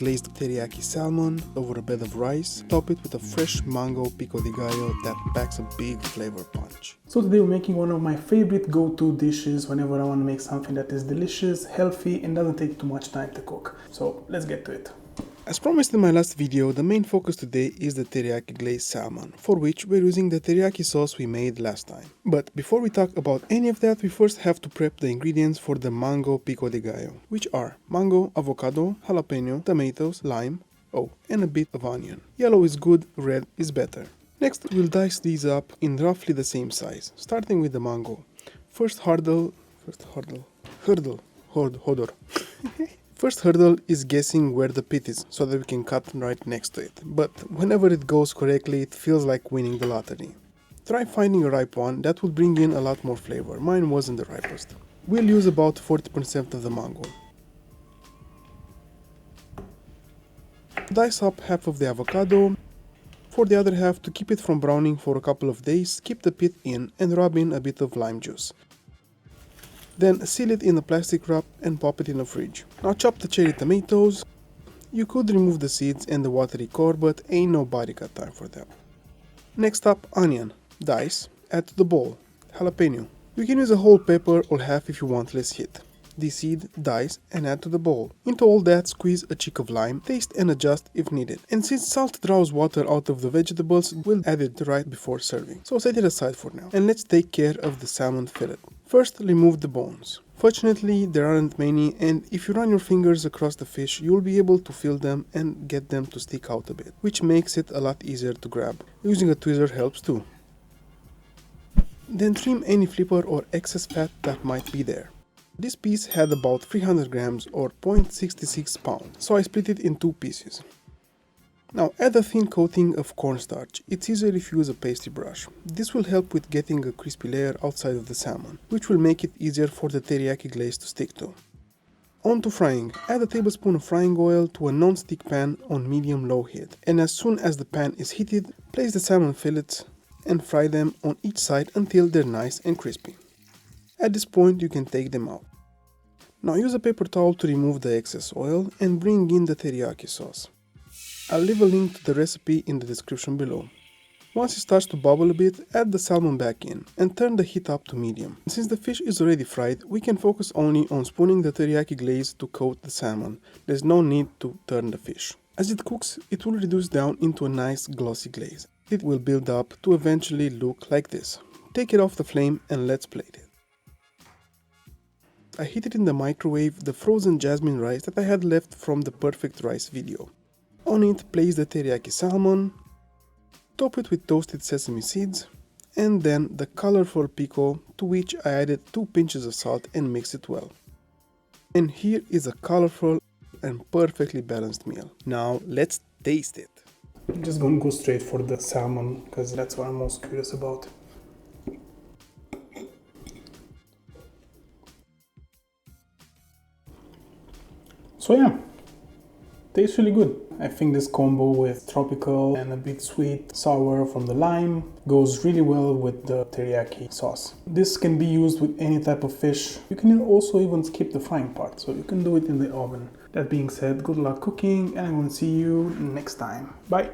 Glazed teriyaki salmon over a bed of rice, top it with a fresh mango pico de gallo that packs a big flavor punch. So today we're making one of my favorite go-to dishes whenever I want to make something that is delicious, healthy, and doesn't take too much time to cook. So let's get to it. As promised in my last video, the main focus today is the teriyaki glazed salmon, for which we're using the teriyaki sauce we made last time. But before we talk about any of that, we first have to prep the ingredients for the mango pico de gallo, which are mango, avocado, jalapeno, tomatoes, lime, and a bit of onion. Yellow is good, red is better. Next, we'll dice these up in roughly the same size, starting with the mango. First hurdle. First hurdle is guessing where the pit is, so that we can cut right next to it. But whenever it goes correctly, it feels like winning the lottery. Try finding a ripe one, that will bring in a lot more flavor. Mine wasn't the ripest. We'll use about 40% of the mango. Dice up half of the avocado. For the other half, to keep it from browning for a couple of days, keep the pit in and rub in a bit of lime juice. Then seal it in a plastic wrap and pop it in the fridge. Now chop the cherry tomatoes. You could remove the seeds and the watery core, but ain't nobody got time for that. Next up, onion. Dice, add to the bowl. Jalapeno. You can use a whole pepper or half if you want less heat. Deseed, dice, and add to the bowl. Into all that, squeeze a cheek of lime, taste and adjust if needed. And since salt draws water out of the vegetables, we'll add it right before serving. So set it aside for now. And let's take care of the salmon fillet. First, remove the bones. Fortunately, there aren't many, and if you run your fingers across the fish, you'll be able to feel them and get them to stick out a bit, which makes it a lot easier to grab. Using a tweezer helps too. Then trim any flipper or excess fat that might be there. This piece had about 300 grams or 0.66 pounds, so I split it in two pieces. Now add a thin coating of cornstarch. It's easier if you use a pastry brush. This will help with getting a crispy layer outside of the salmon, which will make it easier for the teriyaki glaze to stick to. On to frying. Add a tablespoon of frying oil to a non-stick pan on medium-low heat. And as soon as the pan is heated, place the salmon fillets and fry them on each side until they're nice and crispy. At this point you can take them out. Now use a paper towel to remove the excess oil and bring in the teriyaki sauce. I'll leave a link to the recipe in the description below. Once it starts to bubble a bit, add the salmon back in and turn the heat up to medium. Since the fish is already fried, we can focus only on spooning the teriyaki glaze to coat the salmon. There's no need to turn the fish. As it cooks, it will reduce down into a nice glossy glaze. It will build up to eventually look like this. Take it off the flame and let's plate it. I heated in the microwave the frozen jasmine rice that I had left from the perfect rice video. On it, place the teriyaki salmon, top it with toasted sesame seeds, and then the colorful pico, to which I added 2 pinches of salt and mixed it well. And here is a colorful and perfectly balanced meal. Now let's taste it. I'm just gonna go straight for the salmon because that's what I'm most curious about. So yeah, tastes really good. I think this combo with tropical and a bit sweet, sour from the lime goes really well with the teriyaki sauce. This can be used with any type of fish. You can also even skip the frying part, so you can do it in the oven. That being said, good luck cooking and I'm going to see you next time. Bye!